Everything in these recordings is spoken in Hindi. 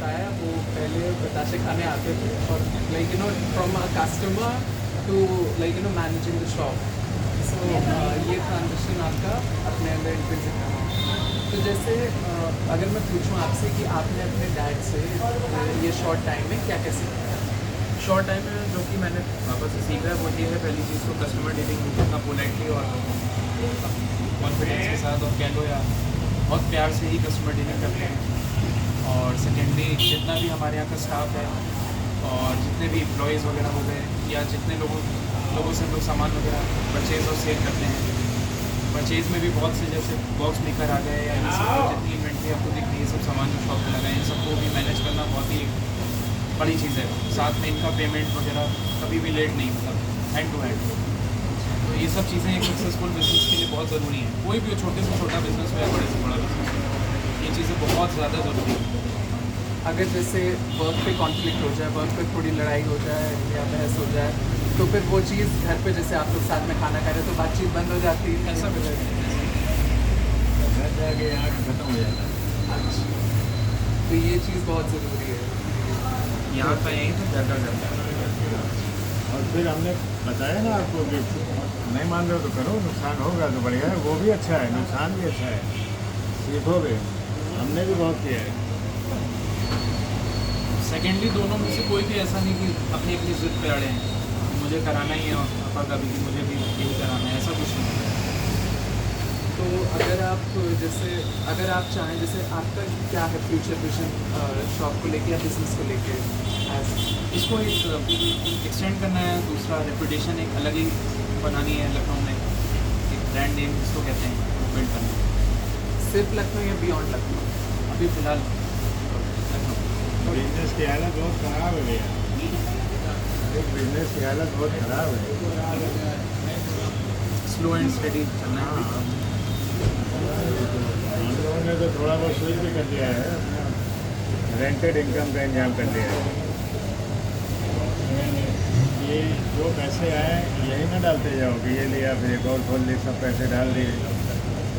बताया वो पहले बताशे खाने आते थे और like you know from a customer to like you know managing the shop. So ये ट्रांजिशन आपका अपने अंदर इंट्रिंसिक करना। तो जैसे अगर मैं पूछूं आपसे कि आपने अपने डैड से ये शॉर्ट टाइम में क्या क्या सीखा है? शॉर्ट टाइम में जो कि मैंने पापा से सीखा है वो ये है, पहली चीज़ तो कस्टमर डीलिंग करना पोलाइटली और कॉन्फिडेंस के साथ, और कह लो या बहुत प्यार से ही कस्टमर डीलिंग करते हैं। और सेकेंडली जितना भी हमारे यहाँ का स्टाफ है और जितने भी एम्प्लॉयज़ वगैरह हो गए या जितने लोगों से हम लोग सामान वगैरह परचेज़ और सेल करते हैं, परचेज़ में भी बहुत से जैसे बॉक्स मेकर आ गए या इन सब जितनी इन्वेंट्री आपको दिख रही है, सब सामान जो शॉप में लगा है, इन सबको भी मैनेज करना बहुत ही बड़ी चीज़ है। साथ में इनका पेमेंट वगैरह कभी भी लेट नहीं, मतलब हैंड टू हैंड। तो ये सब चीज़ें एक सक्सेसफुल बिजनेस के लिए बहुत ज़रूरी हैं, कोई भी छोटे से छोटा बिजनेस हो या बड़े से बड़ा बिजनेस हो, ये चीज़ें बहुत ज़्यादा ज़रूरी हैं। अगर जैसे वर्क पे कॉन्फ्लिक्ट हो जाए, वर्क पे थोड़ी लड़ाई हो जाए या बहस हो जाए, तो फिर वो चीज़ घर पे जैसे आप लोग साथ में खाना खा रहे हैं तो बातचीत बंद हो जाती है, ऐसा कुछ नहीं, घर जाके यहाँ खत्म हो जाता है। अच्छा, तो ये चीज़ बहुत ज़रूरी है। यहाँ का यहीं तो घर का करता है। और फिर हमने बताया ना आपको कि नहीं मान रहे हो तो करो, नुकसान होगा तो बढ़िया है, वो भी अच्छा है, नुकसान भी अच्छा है, सीखोगे। हमने भी बहुत किया है। सेकेंडली दोनों में से कोई भी ऐसा नहीं कि अपनी अपनी जिद पे अड़े हैं, मुझे कराना ही है और पापा का भी मुझे भी यही कराना है, ऐसा कुछ नहीं है। तो अगर आप जैसे अगर आप चाहें, जैसे आपका क्या है फ्यूचर विजन शॉप को लेके या बिजनेस को लेके? इसको एक एक्सटेंड करना है, दूसरा रेपुटेशन एक अलग ही बनानी है लखनऊ में, एक ब्रांड नेम जिसको कहते हैं वो बिल्ड करना है। सिर्फ लखनऊ या बियॉन्ड लखनऊ? अभी फ़िलहाल लखनऊ। बिजनेस की हालत बहुत ख़राब है भैया, बिजनेस की हालत बहुत ख़राब है। स्लो एंड स्टडी चलना है। हाँ, हम लोगों ने तो थोड़ा बहुत स्विच भी कर दिया है, रेंटेड इनकम का इंतजाम कर दिया है। ये जो पैसे आए यही ना डालते जाओ कि ये लिया फिर एक और खोल ली, सब पैसे डाल दिए।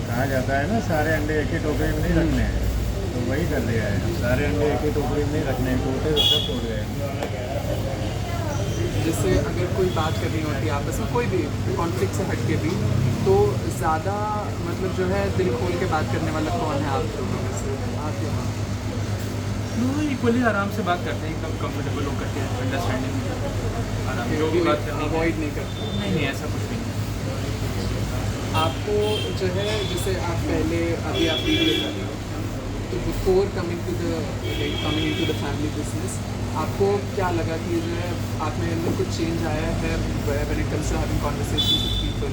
कहा जाता है ना सारे अंडे एक ही टोकरी में नहीं रखने हैं, तो वही कर दिया है, सारे अंडे एक ही टोकरी में नहीं रखने हैं, टूटे तो सब टूट गए। जैसे अगर कोई बात करनी होती है आपस में, कोई भी कॉन्फ्लिक्ट से हट के भी, तो ज़्यादा मतलब जो है दिल खोल के बात करने वाला कौन है आप दोनों में से? आप या हम? दोनों इक्वली आराम से बात करते हैं, एकदम कंफर्टेबल होकर के, अंडरस्टैंडिंग आराम, जो भी बात करनी है। अवॉइड नहीं करते? नहीं, ऐसा कुछ नहीं है। आपको जो है जैसे आप पहले अभी आप वीडियो कर रहे हो, तो before coming to the family business, आपको क्या लगा कि जो है आप में अंदर कुछ चेंज आया है when it comes to having conversations with people,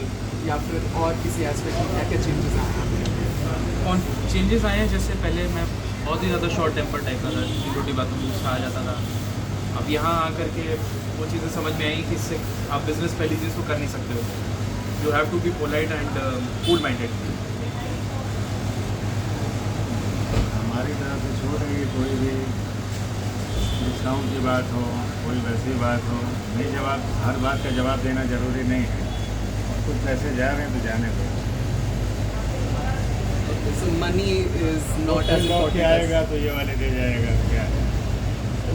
या फिर और किसी एस्पेक्ट में क्या क्या चेंजेस आए हैं आपके? कौन चेंजेस आए हैं? जैसे पहले मैं बहुत ही ज़्यादा शॉर्ट टेम्पर टाइप का था, छोटी बातों में गुस्सा आ जाता था। अब यहाँ आकर के वो चीज़ें समझ में आई कि इससे आप बिज़नेस पहली चीज़ तो कर नहीं सकते हो। You have to be polite and cool minded. हमारी तरफ से छूट है कि कोई भी डिस्काउंट की बात हो, कोई वैसी बात हो, नहीं, जवाब हर बात का जवाब देना ज़रूरी नहीं है, और कुछ पैसे जा रहे हैं तो जाने दो। सो मनी इज नॉट एज लौट के आएगा तो ये वाले दे जाएगा, क्या है?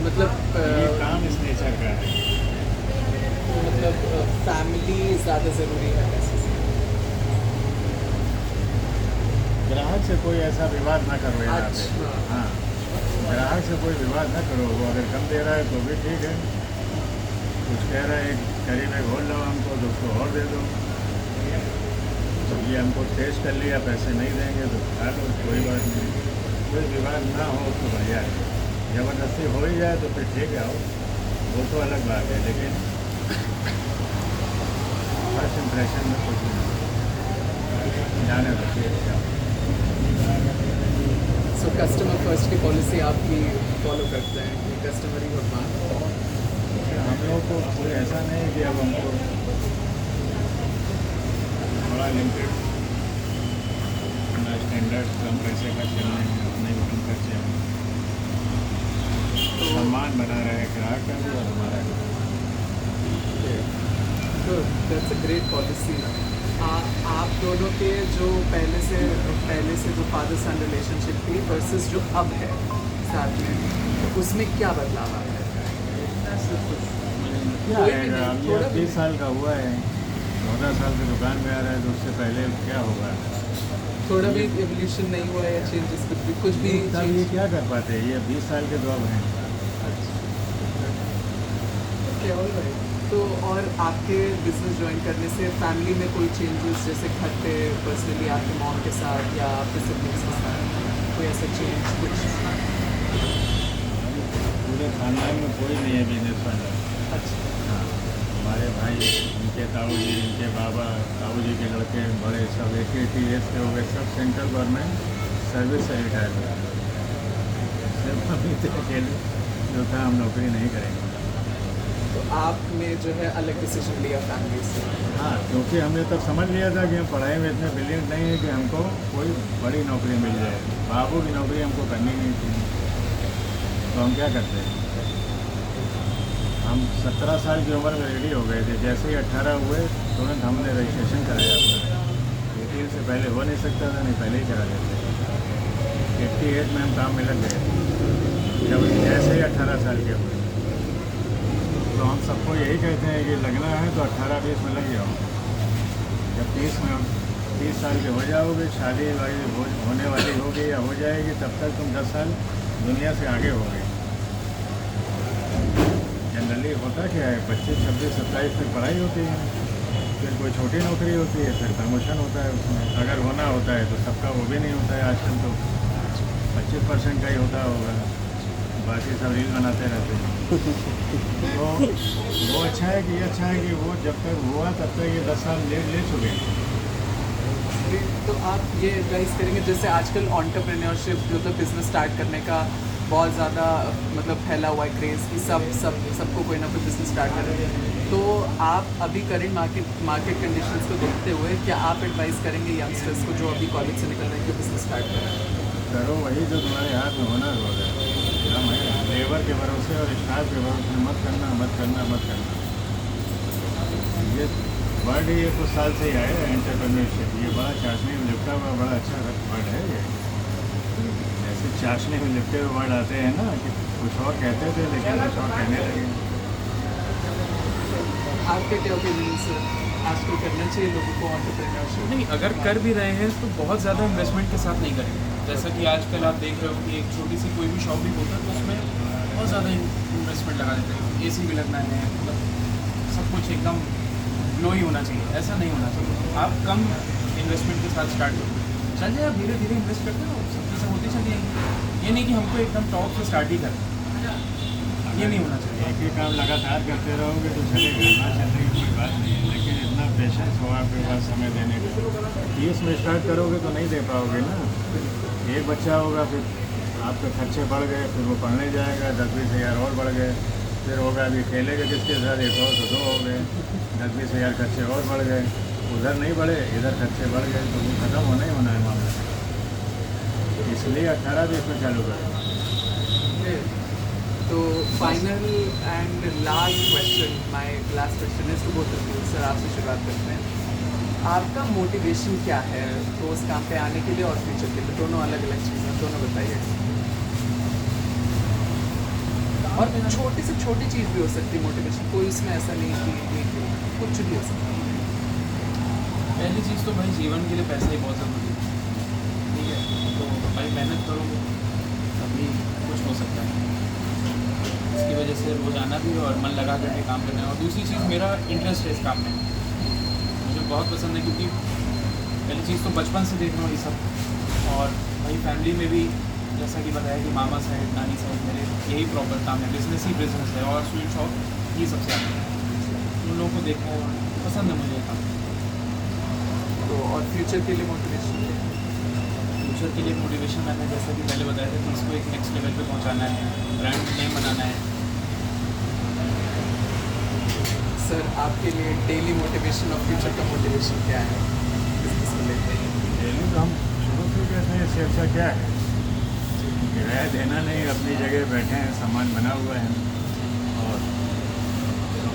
मतलब ये काम इस नेचर का है। फैमिली ज़्यादा ज़रूरी है पैसे से। ग्राहक से कोई ऐसा विवाद ना करो यहाँ पे। अच्छा। हाँ, ग्राहक से कोई विवाद ना करो, वो अगर कम दे रहा है तो भी ठीक है, कुछ कह रहा है करीब में घोल लो हमको तो उसको और दे दो, ये हमको टेस्ट कर लिया, पैसे नहीं देंगे तो खा लो, कोई बात नहीं, कोई विवाद ना हो तो बढ़िया है। ज़बरदस्ती हो ही जाए तो फिर ठीक है, आओ, वो तो अलग बात है, लेकिन फर्स्ट इम्प्रेशन में कुछ नहीं जाने दो। सो कस्टमर फर्स्ट की पॉलिसी आपकी फॉलो करते हैं कि कस्टमर ही भगवान? हम लोग को कोई ऐसा नहीं है कि अब हमको बड़ा लिमिटेड अपना स्टैंडर्ड कम पैसे का चलने हैं, अपने भी कम खर्चे हैं, सम्मान बना रहे ग्राहक का भी और हमारा भी। Good, that's a great policy. आप दोनों के जो पहले से जो फादर सन रिलेशनशिप थी वर्सेस जो अब है साथ में, तो उसमें क्या बदलाव आया है? क्या कोई भी आएगा? नहीं, अब ये थोड़ा भी 30 साल का हुआ है, 14 साल से दुकान में आ रहा है, तो उससे पहले क्या होगा? थोड़ा भी एवोल्यूशन नहीं हुआ या चेंजेस कुछ भी तब ये क्या कर पाते हैं? ये 20 साल के तो अब हैं। Okay, alright. तो और आपके बिजनेस ज्वाइन करने से फैमिली में कोई चेंजेस, जैसे घर पे पर्सनली आपके मॉम के साथ या आपके सिबलिंग्स के साथ कोई ऐसा चेंज कुछ? पूरे खानदान में कोई नहीं है बिजनेस वाला। अच्छा, हाँ, हमारे भाई, इनके ताऊ जी, इनके बाबा, ताऊ जी के लड़के बड़े सब 80 ईयर्स के हो गए, सब सेंट्रल गवर्नमेंट सर्विस से रिटायर हुए। सिर्फ अभी तो अकेले जो था हम नौकरी नहीं करेंगे। तो आपने जो है अलग डिसीजन लिया फैमिली से? हाँ, क्योंकि हमने तब समझ लिया था कि हम पढ़ाई में इतने ब्रिलियंट नहीं है कि हमको कोई बड़ी नौकरी मिल जाए। बाबू की नौकरी हमको करनी नहीं थी, तो हम क्या करते हैं? हम 17 साल की उम्र में रेडी हो गए थे। जैसे ही 18 हुए तुरंत हमने रजिस्ट्रेशन कराया अपना। 18 से पहले हो नहीं सकता था, नहीं पहले ही करा लेते। 88 में हम काम में लग गए जब जैसे ही 18 साल के हुए। तो हम सबको यही कहते हैं कि लगना है तो 18-20 में लग जाओ। जब 30 साल के हो जाओगे, शादी वादी होने वाली होगी या हो जाएगी, तब तक तुम 10 साल दुनिया से आगे होगे। जनरली होता क्या है, 25, 26, 27 तक पढ़ाई होती है, फिर कोई छोटी नौकरी होती है, फिर प्रमोशन होता है उसमें। अगर होना होता है तो सबका वो भी नहीं होता है। आजकल तो 25% का ही होता होगा, बाकी सब रील बनाते रहते हैं। तो वो अच्छा है कि ये अच्छा है कि वो जब तक हुआ तब तक ये 10 साल ले चुके हैं। तो आप ये एडवाइस करेंगे, जैसे आजकल एंटरप्रेन्योरशिप जो तो बिजनेस स्टार्ट करने का बहुत ज़्यादा मतलब फैला हुआ है क्रेज़ कि सबको कोई ना कोई बिजनेस स्टार्ट कर रहे हैं, तो आप अभी करेंट मार्केट कंडीशंस को देखते हुए क्या आप एडवाइस करेंगे यंगस्टर्स को जो अभी कॉलेज से निकल रहे हैं कि बिजनेस स्टार्ट करें? करो वही जो तुम्हारे हाथ में होना होगा। हम लेबर के भरोसे और स्टाफ के भरोसे मत करना। ये वर्ड ही कुछ साल से ही आया है एंटरप्रेन्योरशिप। ये बड़ा चाशनी में लिपटा हुआ बड़ा अच्छा वर्ड है ये। जैसे चाशनी में लिपटे हुए वर्ड आते हैं ना, कि कुछ और कहते थे लेकिन कुछ और कहने लगे। आपके क्या ओपिनियन सर, आजकल करना चाहिए लोगों को एंटरप्रेन्योरशिप? नहीं, अगर कर भी रहे हैं तो बहुत ज़्यादा इन्वेस्टमेंट के साथ नहीं करेंगे। जैसा कि आजकल आप देख रहे हो कि एक छोटी सी कोई भी शॉप भी होता है तो उसमें बहुत ज़्यादा इन्वेस्टमेंट लगा देते हैं। AC भी लगना है, मतलब सब कुछ एकदम लो ही होना चाहिए। ऐसा नहीं होना चाहिए। आप कम इन्वेस्टमेंट के साथ स्टार्ट करो, चल जाए, आप धीरे धीरे इन्वेस्ट करते हो, सब चीज़ें होती चली जाएंगी। ये नहीं कि हमको एकदम टॉप से स्टार्ट ही करना, ये नहीं होना चाहिए। एक ही काम लगातार करते रहोगे तो चलेगा, ना चलने की कोई बात नहीं है, लेकिन इतना पेशेंस हो आपके पास समय देने का। 30 में स्टार्ट करोगे तो नहीं दे पाओगे ना। एक बच्चा होगा, फिर आपके खर्चे बढ़ गए, फिर वो पढ़ने जाएगा, 10-20 हज़ार और बढ़ गए, फिर होगा अभी खेलेगा किसके साथ, 1 और तो 2 हो गए, 10-20 हज़ार खर्चे और बढ़ गए। उधर नहीं बढ़े, इधर खर्चे बढ़ गए, तो वो ख़त्म होना ही होना है मामला। इसलिए 18-20 में चालू करें। तो final and last question is to both of you sir, आपसे शुरुआत करते हैं। आपका मोटिवेशन क्या है तो उस काम पे आने के लिए और फ्यूचर के लिए? दोनों अलग अलग चीज़ें, दोनों बताइए। और छोटी से छोटी चीज़ भी हो सकती है मोटिवेशन, कोई उसमें ऐसा नहीं कि कुछ भी हो सकता है। पहली चीज़ तो भाई जीवन के लिए पैसा ही बहुत ज़रूरी है, ठीक है? तो भाई मेहनत करोगे तभी कुछ हो सकता है। इसकी वजह से रोज़ आना भी और मन लगा करके काम करना है। और दूसरी चीज़, मेरा इंटरेस्ट है इस काम में, मुझे बहुत पसंद है, क्योंकि पहली चीज़ तो बचपन से देख रहा हूँ ये सब। और भाई फैमिली में भी जैसा कि बताया कि मामा साइड, नानी साइड मेरे यही प्रॉपर काम है, बिजनेस है और स्वीट शॉप ये सबसे आगे है। उन लोगों को देखना पसंद है मुझे ये काम। तो और फ्यूचर के लिए मोटिवेशन? फ्यूचर के लिए मोटिवेशन मैंने जैसा कि पहले बताया था कि इसको एक नेक्स्ट लेवल पे पहुंचाना है, ब्रांड नेम बनाना है। सर आपके लिए डेली मोटिवेशन और फ्यूचर का मोटिवेशन क्या है बिजनेस को लेकर? डेली तो हम शुरू से कहते हैं इससे अच्छा क्या है, किराया देना नहीं, अपनी जगह बैठे हैं, सामान बना हुआ है, और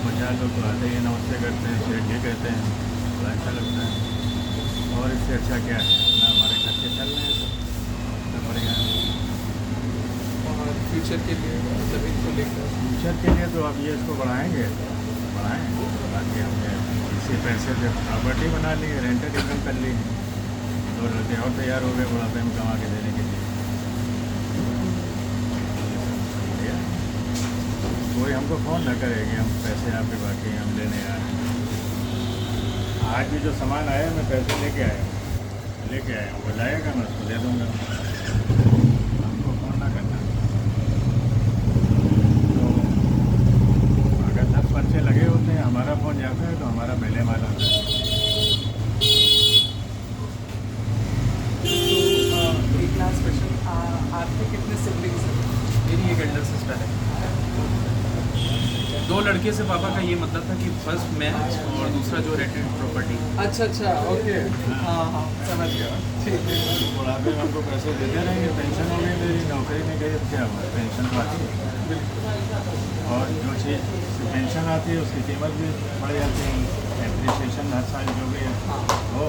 50 लोग तो आते ही नमस्ते करते हैं, शेठ जी कहते हैं, तो अच्छा लगता है। और इससे अच्छा क्या है, ना हमारे खर्चे चल रहे हैं, सब बढ़िया है। और फ्यूचर के लिए मतलब इनको लेकर? फ्यूचर के लिए तो अब ये इसको बढ़ाएंगे, बाकी हमने इसी पैसे से प्रॉपर्टी बना ली, रेंटेड इनकम कर ली, 2 लड़के और तैयार हो गए बुढ़ापे में कमा के देने के लिए। बढ़िया। कोई हमको फ़ोन न करेगी हम पैसे आपके बाकी हैं, हम लेने आए हैं। आज भी जो सामान आया मैं पैसे लेके आया हूँ, वो लाएगा मैं उसको दे दूँगा, हमको फ़ोन ना करना। तो अगर 10 पर्चे लगे होते हैं, हमारा फ़ोन जाता है तो हमारा पहले माल आता है। तो एक लास्ट क्वेश्चन, आपके कितने सिबलिंग्स हैं? मेरी एक एल्डर सिस्टर है। 2 लड़के से पापा का ये मतलब था कि फर्स्ट मैं और दूसरा जो रेंटेड प्रॉपर्टी। अच्छा ओके, हाँ समझ गया, ठीक है। बुढ़ापे में हमको पैसे देते रहेंगे, पेंशन हो गई मेरी, नौकरी में गई, अब क्या हुआ, पेंशन तो आती है। और जो चीज़ पेंशन आती है उसकी कीमत भी बढ़ जाती है, एप्रिसिएशन हर साल जो भी है हो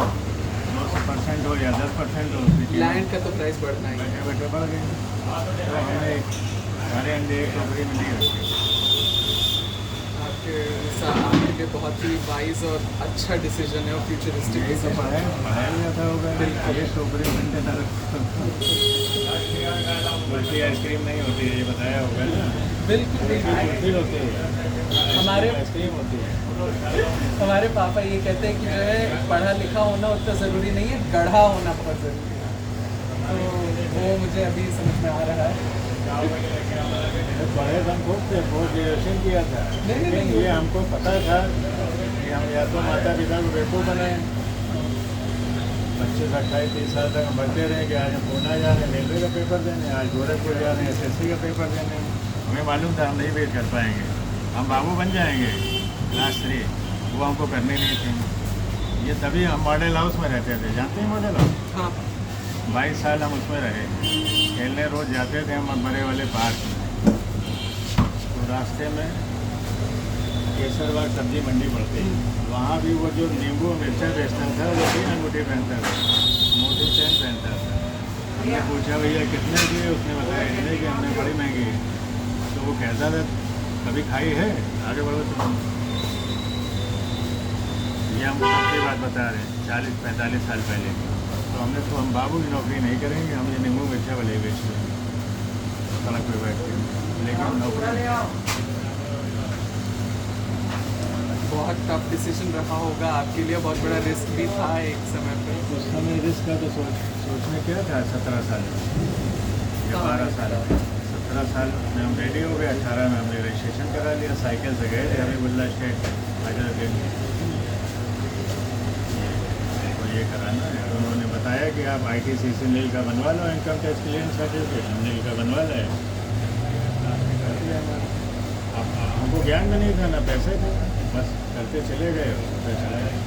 200% हो या 10% हो, उसकी लैंड का तो प्राइस बढ़ना ही है। बेटे बढ़ गई। तो हमने सारे अंडे एक टोकरी में नहीं रखे। आपके लिए बहुत ही वाइज और अच्छा डिसीजन है और फ्यूचरिस्टिक यही तो डिसीजन। पढ़ाया जाता होगा, ये टोकरी में घंटे तक बल्कि आइसक्रीम नहीं होती है, ये बताया होगा ना। बिल्कुल कुल्फी होती है, हमारे आइसक्रीम होती है। हमारे पापा ये कहते हैं कि जो है पढ़ा लिखा होना उतना ज़रूरी नहीं है, गढ़ा होना बहुत ज़रूरी है। तो वो मुझे अभी समझ में आ रहा है। पढ़े हम खूब थे, पोस्ट ग्रेजुएशन किया था, लेकिन ये हमको पता था कि हम या तो माता पिता को बेवकूफ़ बनाएं। 25 28 30 साल तक हम बढ़ते रहे कि आज हम पूना जा रहे हैं रेलवे का पेपर देने, आज गोरखपुर जा रहे हैं SSC का पेपर देने। हमें मालूम था हम नहीं वेट कर पाएंगे, हम बाबू बन जाएंगे क्लास 3, वो हमको करनी नहीं थी। ये तभी हम मॉडल हाउस में रहते थे, जानते हैं मॉडल हाउस? हाँ 22 साल हम उसमें रहे, खेलने रोज़ जाते थे हम बड़े वाले पार्क में। तो रास्ते में केसरबाग सब्जी मंडी पड़ती, वहाँ भी वो जो नींबू मिर्चा बेचता था वो 3 अंगूठी पहनता था, मोटी चैन पहनता था। हमने पूछा भैया कितने की है, उसने बताया इतने की, हमने बड़ी महंगी है। तो वो कहता था कभी खाई है, आगे बढ़ो तुम। ये हम सबकी बात बता रहे हैं 40-45 साल पहले। तो हमने तो हम बाबू की नौकरी नहीं करेंगे, हम ये नींबू मिर्चा वाले बेच लेंगे सड़क पे बैठ के, लेकिन नौकरी। बहुत टफ डिसीजन रहा होगा आपके लिए, बहुत बड़ा रिस्क भी था एक समय पे। उस समय रिस्क का तो सोचने क्या था, 17 साल या 12 साल। 17 साल में हम रेडी हो गए, 18 में हमने रजिस्ट्रेशन करा लिया, साइकिल से गए थे हबीबुल्ला स्टेट हैदराबाद। तो ये कराना है, तो उन्होंने बताया कि आप ITCC नील का बनवा लो, इनकम टैक्स क्लियरेंस सर्टिफिकेट, हम नील का बनवा लाए। कर लिया हमारा। अब हमको ज्ञान भी नहीं था ना पैसे थे, बस करते चले गए, चला गए।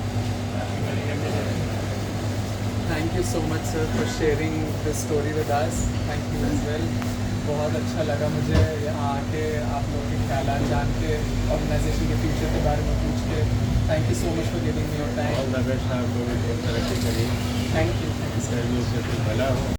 Thank you so much sir for sharing this story with us, thank you as well. बहुत अच्छा लगा मुझे यहाँ आके आप लोगों के ख्याल जान के, ऑर्गेनाइजेशन के फ्यूचर के बारे में पूछ के। Thank you so much for giving me your time. All the best, आपको भी बहुत तरक्की करिए, थैंक यू सर्विस से कुछ भला हो।